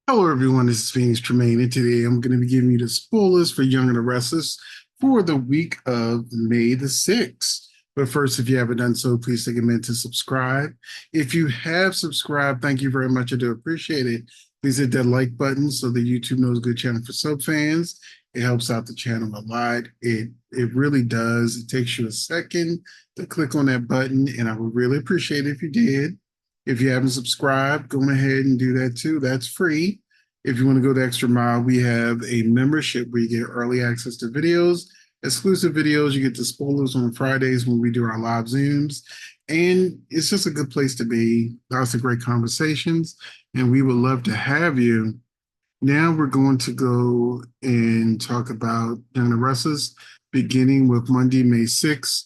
Hello, everyone. This is Phoenix Tremaine, and today I'm going to be giving you the spoilers for Young and the Restless for the week of May the 6th. But first, if you haven't done so, please take a minute to subscribe. If you have subscribed, thank you very much. I do appreciate it. Please hit that like button so that YouTube knows good channel for sub fans. It helps out the channel a lot. It really does. It takes you a second to click on that button, and I would really appreciate it if you did. If you haven't subscribed, go ahead and do that too. That's free. If you want to go the extra mile, we have a membership where you get early access to videos, exclusive videos. You get the spoilers on Fridays when we do our live Zooms. And it's just a good place to be. Lots of great conversations. And we would love to have you. Now we're going to go and talk about Young and the Restless, beginning with Monday, May 6th,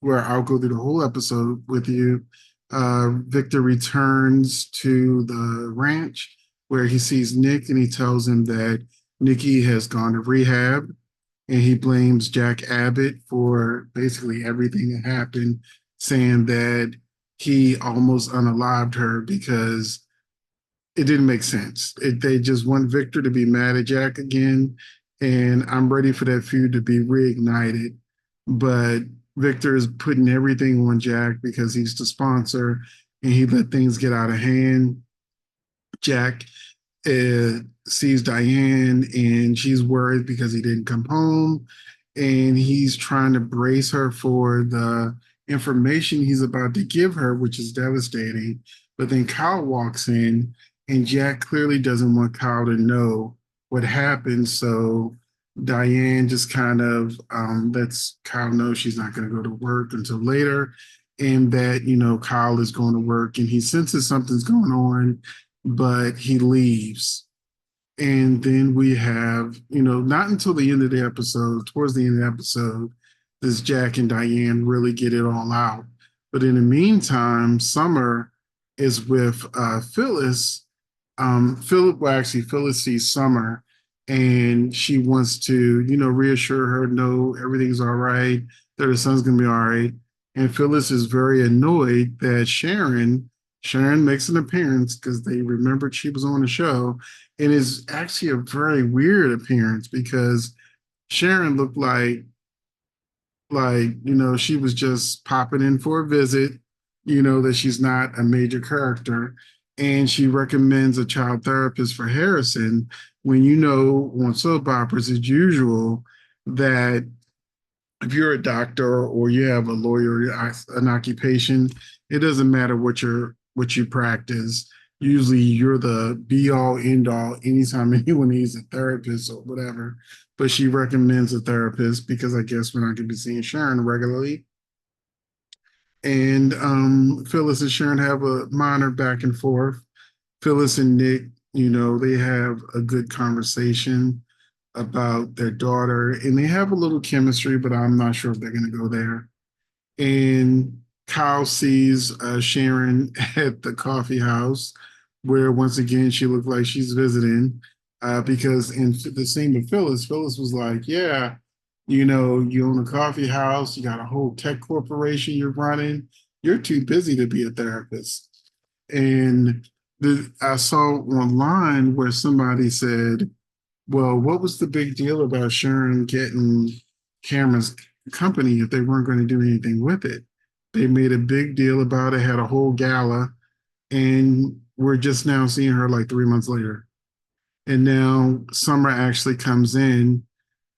where I'll go through the whole episode with you. Victor returns to the ranch where he sees Nick and he tells him that Nikki has gone to rehab and he blames Jack Abbott for basically everything that happened, saying that he almost unalived her because it didn't make sense. They just want Victor to be mad at Jack again, and I'm ready for that feud to be reignited. But Victor is putting everything on Jack because he's the sponsor, and he let things get out of hand. Jack sees Diane, and she's worried because he didn't come home, and he's trying to brace her for the information he's about to give her, which is devastating. But then Kyle walks in, and Jack clearly doesn't want Kyle to know what happened. So Diane just kind of lets Kyle know she's not going to go to work until later, and that, Kyle is going to work, and he senses something's going on, but he leaves. And then we have, not until the end of the episode, towards the end of the episode, does Jack and Diane really get it all out. But in the meantime, Summer is with Phyllis. Phyllis sees Summer and she wants to, reassure her, no, everything's all right, that her son's going to be all right. And Phyllis is very annoyed that Sharon makes an appearance because they remembered she was on the show, and is actually a very weird appearance because Sharon looked like she was just popping in for a visit, that she's not a major character, and she recommends a child therapist for Harrison when on soap operas it's usual that if you're a doctor or you have a lawyer, an occupation, it doesn't matter what you practice. Usually you're the be all end all anytime anyone needs a therapist or whatever. But she recommends a therapist because I guess we're not going to be seeing Sharon regularly. And Phyllis and Sharon have a minor back and forth. Phyllis and Nick, they have a good conversation about their daughter, and they have a little chemistry, but I'm not sure if they're going to go there. And Kyle sees Sharon at the coffee house, where once again she looked like she's visiting, because in the scene with Phyllis was like, "Yeah, you own a coffee house, you got a whole tech corporation you're running. You're too busy to be a therapist." And I saw online where somebody said, well, what was the big deal about Sharon getting Cameron's company if they weren't going to do anything with it? They made a big deal about it, had a whole gala, and we're just now seeing her like 3 months later. And now Summer actually comes in,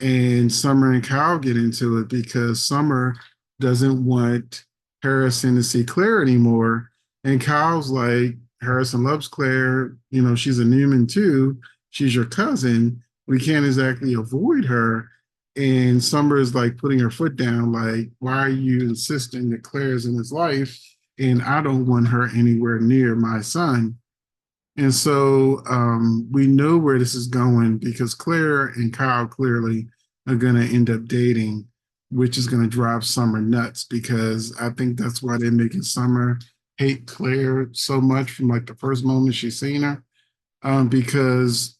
and Summer and Kyle get into it because Summer doesn't want Harrison to see Claire anymore. And Kyle's like, Harrison loves Claire. She's a Newman too. She's your cousin. We can't exactly avoid her. And Summer is like putting her foot down, like, why are you insisting that Claire's in his life? And I don't want her anywhere near my son. And so we know where this is going because Claire and Kyle clearly are going to end up dating, which is going to drive Summer nuts because I think that's why they're making Summer hate Claire so much from like the first moment she's seen her, because,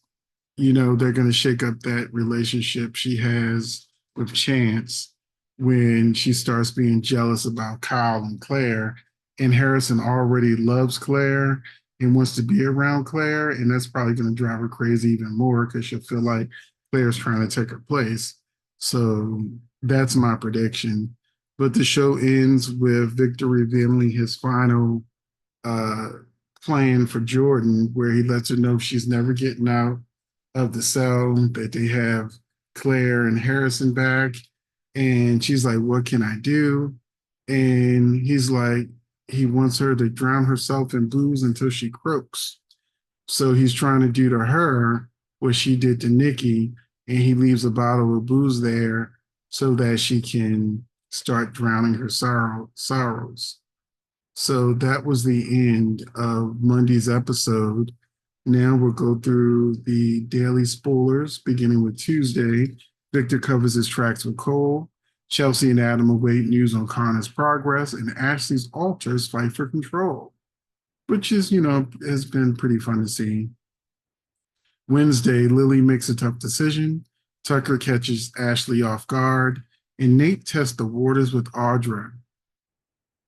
they're going to shake up that relationship she has with Chance when she starts being jealous about Kyle and Claire. And Harrison already loves Claire, and wants to be around Claire, and that's probably going to drive her crazy even more because she'll feel like Claire's trying to take her place. So that's my prediction. But the show ends with Victor revealing his final uh, plan for Jordan, where he lets her know she's never getting out of the cell, that they have Claire and Harrison back. And she's like, what can I do? And he's like, he wants her to drown herself in booze until she croaks. So he's trying to do to her what she did to Nikki, and he leaves a bottle of booze there so that she can start drowning her sorrows. So that was the end of Monday's episode. Now we'll go through the daily spoilers, beginning with Tuesday. Victor covers his tracks with Cole. Chelsea and Adam await news on Connor's progress, and Ashley's alters fight for control, which is, has been pretty fun to see. Wednesday, Lily makes a tough decision. Tucker catches Ashley off guard, and Nate tests the waters with Audra.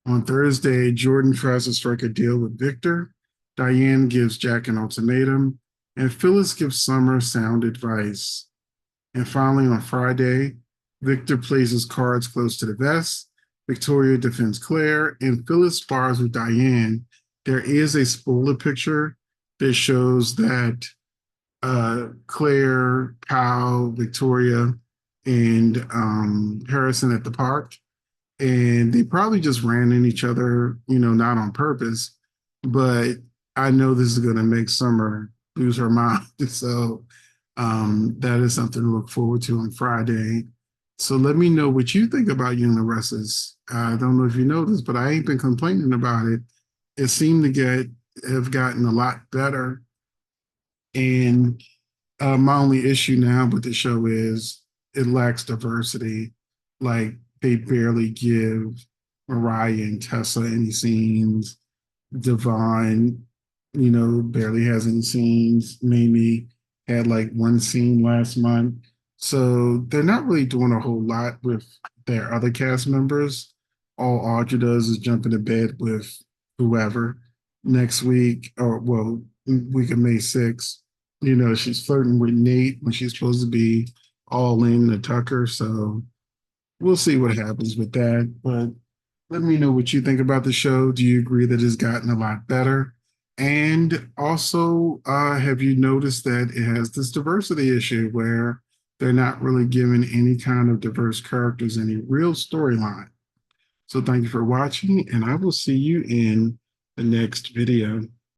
On Thursday, Jordan tries to strike a deal with Victor. Diane gives Jack an ultimatum, and Phyllis gives Summer sound advice. And finally, on Friday, Victor plays his cards close to the vest. Victoria defends Claire, and Phyllis spars with Diane. There is a spoiler picture that shows that Claire, Kyle, Victoria, and Harrison at the park, and they probably just ran in each other, not on purpose. But I know this is going to make Summer lose her mind. So that is something to look forward to on Friday. So let me know what you think about Young and the Restless. I don't know if you know this, but I ain't been complaining about it. It seemed to have gotten a lot better. And my only issue now with the show is it lacks diversity. Like they barely give Mariah and Tessa any scenes. Devon, barely has any scenes. Mamie had like one scene last month. So they're not really doing a whole lot with their other cast members. All Audrey does is jump into bed with whoever next week, or well, week of May 6th. She's flirting with Nate when she's supposed to be all in the Tucker. So we'll see what happens with that. But let me know what you think about the show. Do you agree that it's gotten a lot better? And also, have you noticed that it has this diversity issue where they're not really giving any kind of diverse characters any real storyline? So thank you for watching, and I will see you in the next video.